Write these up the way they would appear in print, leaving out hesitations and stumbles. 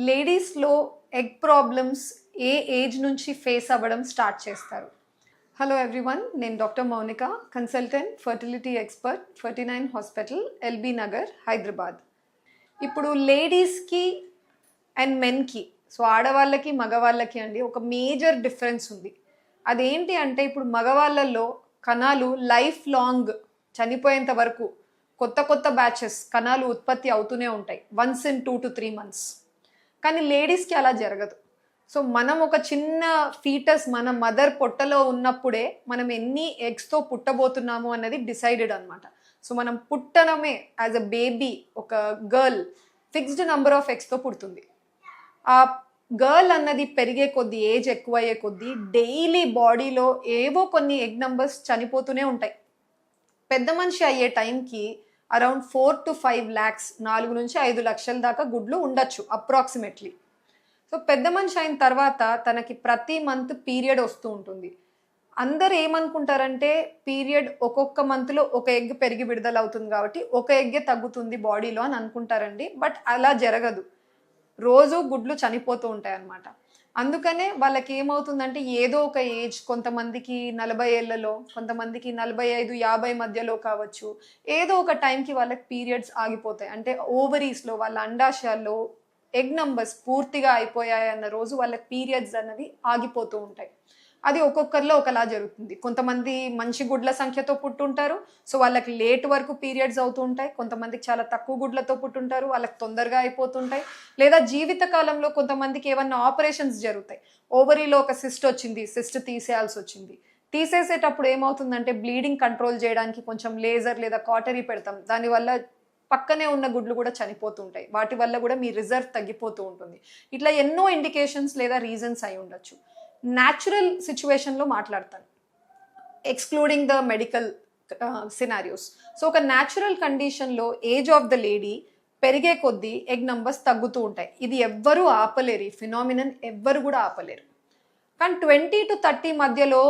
లేడీస్లో egg problems ఏ age నుంచి face అవ్వడం స్టార్ట్ చేస్తారు? హలో ఎవ్రీవన్, నేను doctor Mounika, consultant, fertility expert, 49 hospital, LB Nagar, Hyderabad. ఇప్పుడు లేడీస్కి అండ్ మెన్కి, సో ఆడవాళ్ళకి మగవాళ్ళకి అండి ఒక మేజర్ డిఫరెన్స్ ఉంది. అదేంటి అంటే ఇప్పుడు మగవాళ్ళల్లో కణాలు లైఫ్ లాంగ్ చనిపోయేంత వరకు కొత్త కొత్త బ్యాచెస్ కణాలు ఉత్పత్తి అవుతూనే ఉంటాయి, వన్స్ ఇన్ 2 to 3 months. కానీ లేడీస్కి అలా జరగదు. సో మనం ఒక చిన్న ఫీటస్ మన మదర్ పొట్టలో ఉన్నప్పుడే మనం ఎన్ని ఎగ్స్తో పుట్టబోతున్నాము అన్నది డిసైడెడ్ అనమాట. సో మనం పుట్టడమే యాజ్ అ బేబీ ఒక గర్ల్ ఫిక్స్డ్ నెంబర్ ఆఫ్ ఎగ్స్తో పుడుతుంది. ఆ గర్ల్ అన్నది పెరిగే కొద్దీ, ఏజ్ ఎక్కువయ్యే కొద్దీ డైలీ బాడీలో ఏవో కొన్ని ఎగ్ నెంబర్స్ చనిపోతూనే ఉంటాయి. పెద్ద మనిషి అయ్యే టైంకి అరౌండ్ 4 to 5 lakhs, 4 నుంచి 5 లక్షల దాకా గుడ్లు ఉండొచ్చు అప్రాక్సిమేట్లీ. సో పెద్ద మనిషి అయిన తర్వాత తనకి ప్రతి మంత్ పీరియడ్ వస్తూ ఉంటుంది. అందరు ఏమనుకుంటారంటే పీరియడ్ ఒక్కొక్క మంత్లో ఒక ఎగ్ పెరిగి విడుదల అవుతుంది కాబట్టి ఒక ఎగ్గే తగ్గుతుంది బాడీలో అని అనుకుంటారండి. బట్ అలా జరగదు. రోజు గుడ్లు చనిపోతూ ఉంటాయి అన్నమాట. అందుకనే వాళ్ళకి ఏమవుతుందంటే ఏదో ఒక ఏజ్, కొంతమందికి 40 ఏళ్లలో, కొంతమందికి 45-50 మధ్యలో కావచ్చు, ఏదో ఒక టైంకి వాళ్ళకి పీరియడ్స్ ఆగిపోతాయి. అంటే ఓవరీస్లో వాళ్ళ అండాశయాల్లో ఎగ్ నంబర్స్ పూర్తిగా అయిపోయాయి అన్న రోజు వాళ్ళకి పీరియడ్స్ అన్నవి ఆగిపోతూ ఉంటాయి. అది ఒక్కొక్కరిలో ఒకలా జరుగుతుంది. కొంతమంది మంచి గుడ్ల సంఖ్యతో పుట్టుంటారు, సో వాళ్ళకి లేట్ వరకు పీరియడ్స్ అవుతూ ఉంటాయి. కొంతమందికి చాలా తక్కువ గుడ్లతో పుట్టుంటారు, వాళ్ళకి తొందరగా అయిపోతుంటాయి. లేదా జీవిత కాలంలో కొంతమందికి ఏమన్నా ఆపరేషన్స్ జరుగుతాయి. ఓవరీలో ఒక సిస్ట్ వచ్చింది, సిస్ట్ తీసేయాల్సి వచ్చింది. తీసేసేటప్పుడు ఏమవుతుందంటే బ్లీడింగ్ కంట్రోల్ చేయడానికి కొంచెం లేజర్ లేదా కాటరీ పెడతాం. దానివల్ల పక్కనే ఉన్న గుడ్లు కూడా చనిపోతుంటాయి. వాటి వల్ల కూడా మీ రిజర్వ్ తగ్గిపోతూ ఉంటుంది. ఇట్లా ఎన్నో ఇండికేషన్స్ లేదా రీజన్స్ అయి ఉండొచ్చు. న్యాచురల్ సిచ్యువేషన్లో మాట్లాడతాను, excluding the medical scenarios. So ఒక న్యాచురల్ కండిషన్లో ఏజ్ ఆఫ్ ద లేడీ పెరిగే కొద్దీ ఎగ్ నంబర్స్ తగ్గుతూ ఉంటాయి. ఇది ఎవ్వరూ ఆపలేరు, ఈ ఫినామినన్ ఎవ్వరు కూడా ఆపలేరు. కానీ 20 to 30 మధ్యలో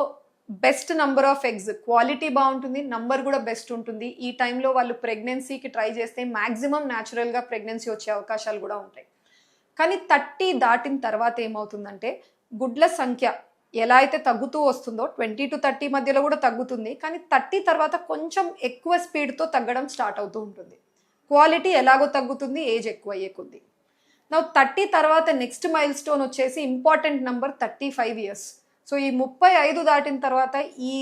best number of eggs, quality బాగుంటుంది, నంబర్ కూడా బెస్ట్ ఉంటుంది. ఈ టైంలో వాళ్ళు ప్రెగ్నెన్సీకి ట్రై చేస్తే మ్యాక్సిమం న్యాచురల్గా ప్రెగ్నెన్సీ వచ్చే అవకాశాలు కూడా ఉంటాయి. కానీ 30 దాటిన తర్వాత ఏమవుతుందంటే గుడ్ల సంఖ్య ఎలా అయితే తగ్గుతూ వస్తుందో 20 to 30 మధ్యలో కూడా తగ్గుతుంది. కానీ 30 తర్వాత కొంచెం ఎక్కువ స్పీడ్తో తగ్గడం స్టార్ట్ అవుతూ ఉంటుంది. క్వాలిటీ ఎలాగో తగ్గుతుంది ఏజ్ ఎక్కువ అయ్యే కొద్దీ. నా 30 తర్వాత నెక్స్ట్ మైల్ స్టోన్ వచ్చేసి ఇంపార్టెంట్ నెంబర్ 35 years. సో ఈ 35 దాటిన తర్వాత ఈ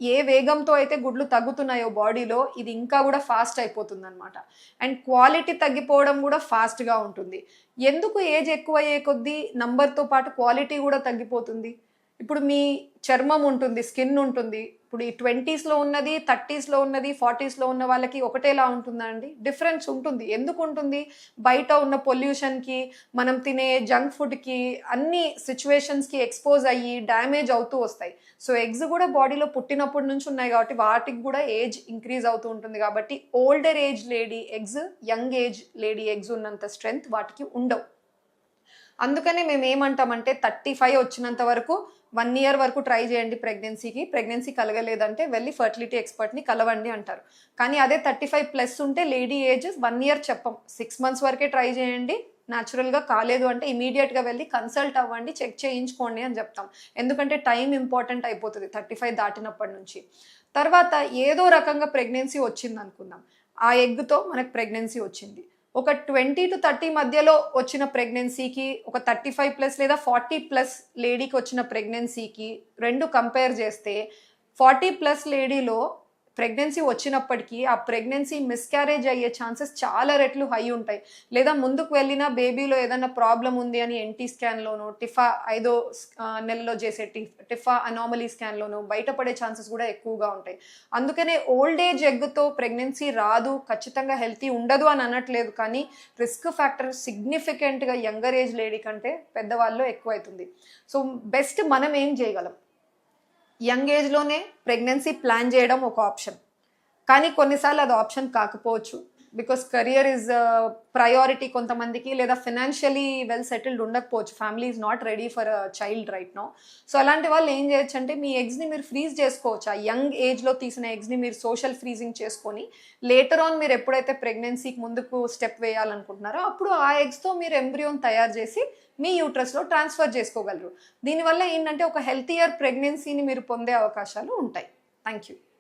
ఏ వేగంతో అయితే గుడ్లు తగ్గుతున్నాయో బాడీలో, ఇది ఇంకా కూడా ఫాస్ట్ అయిపోతుంది అనమాట. అండ్ క్వాలిటీ తగ్గిపోవడం కూడా ఫాస్ట్గా ఉంటుంది. ఎందుకు ఏజ్ ఎక్కువ అయ్యే కొద్దీ నంబర్తో పాటు క్వాలిటీ కూడా తగ్గిపోతుంది? ఇప్పుడు మీ చర్మం ఉంటుంది, స్కిన్ ఉంటుంది. ఇప్పుడు ఈ 20sలో ఉన్నది, 30sలో ఉన్నది, 40sలో ఉన్న వాళ్ళకి ఒకటేలా ఉంటుందా అండి? డిఫరెన్స్ ఉంటుంది. ఎందుకు ఉంటుంది? బయట ఉన్న పొల్యూషన్కి, మనం తినే జంక్ ఫుడ్కి, అన్ని సిచ్యువేషన్స్కి ఎక్స్పోజ్ అయ్యి డ్యామేజ్ అవుతూ వస్తాయి. సో ఎగ్స్ కూడా బాడీలో పుట్టినప్పటి నుంచి ఉన్నాయి కాబట్టి వాటికి కూడా ఏజ్ ఇంక్రీజ్ అవుతూ ఉంటుంది. కాబట్టి older age lady eggs, young age lady eggs ఉన్నంత స్ట్రెంగ్త్ వాటికి ఉండవు. అందుకనే మేము ఏమంటామంటే 35 వచ్చినంత వరకు 1 year వరకు ట్రై చేయండి ప్రెగ్నెన్సీకి. ప్రెగ్నెన్సీ కలగలేదంటే వెళ్ళి ఫర్టిలిటీ ఎక్స్పర్ట్ని కలవండి అంటారు. కానీ అదే 35+ ఉంటే లేడీ ఏజ్ 1 year చెప్పం, 6 months వరకే ట్రై చేయండి. న్యాచురల్గా కాలేదు అంటే ఇమీడియట్గా వెళ్ళి కన్సల్ట్ అవ్వండి, చెక్ చేయించుకోండి అని చెప్తాం. ఎందుకంటే టైం ఇంపార్టెంట్ అయిపోతుంది 35 దాటినప్పటి నుంచి. తర్వాత ఏదో రకంగా ప్రెగ్నెన్సీ వచ్చింది అనుకుందాం, ఆ ఎగ్తో మనకు ప్రెగ్నెన్సీ వచ్చింది. ఒక 20 to 30 మధ్యలో వచ్చిన ప్రెగ్నెన్సీకి, ఒక 35+ లేదా 40+ లేడీకి వచ్చిన ప్రెగ్నెన్సీకి రెండు కంపేర్ చేస్తే 40+ లేడీలో ప్రెగ్నెన్సీ వచ్చినప్పటికీ ఆ ప్రెగ్నెన్సీ మిస్క్యారేజ్ అయ్యే ఛాన్సెస్ చాలా రెట్లు హై ఉంటాయి. లేదా ముందుకు వెళ్ళిన బేబీలో ఏదైనా ప్రాబ్లం ఉంది అని ఎన్టీ స్కాన్లోనో, టిఫా 5వ నెలలో చేసే టిఫా అనామలీ స్కాన్లోనో బయటపడే ఛాన్సెస్ కూడా ఎక్కువగా ఉంటాయి. అందుకనే ఓల్డ్ ఏజ్ ఎగ్తో ప్రెగ్నెన్సీ రాదు, ఖచ్చితంగా హెల్తీ ఉండదు అని అనట్లేదు. కానీ రిస్క్ ఫ్యాక్టర్ సిగ్నిఫికెంట్గా యంగర్ ఏజ్ లేడీ కంటే పెద్దవాళ్ళు ఎక్కువ అవుతుంది. సో బెస్ట్ మనం ఏం చేయగలం? యంగ్ ఏజ్లోనే ప్రెగ్నెన్సీ ప్లాన్ చేయడం ఒక ఆప్షన్. కానీ కొన్నిసార్లు అది ఆప్షన్ కాకపోవచ్చు. బికాస్ కెరియర్ ఈజ్ ప్రయారిటీ కొంతమందికి, లేదా ఫినాన్షియలీ వెల్ సెటిల్డ్ ఉండకపోవచ్చు, family is not ready for a child right now. So అలాంటి వాళ్ళు ఏం చేయొచ్చు అంటే మీ ఎగ్స్ని మీరు ఫ్రీజ్ చేసుకోవచ్చు. ఆ యంగ్ ఏజ్లో తీసిన ఎగ్స్ని మీరు సోషల్ ఫ్రీజింగ్ చేసుకొని లేటర్ ఆన్ మీరు ఎప్పుడైతే ప్రెగ్నెన్సీకి ముందుకు స్టెప్ వేయాలనుకుంటున్నారో అప్పుడు ఆ ఎగ్స్తో మీరు ఎంబ్రియోన్ తయారు చేసి మీ యూట్రస్లో ట్రాన్స్ఫర్ చేసుకోగలరు. దీనివల్ల ఏంటంటే ఒక హెల్తియర్ ప్రెగ్నెన్సీని మీరు పొందే అవకాశాలు ఉంటాయి. Thank you.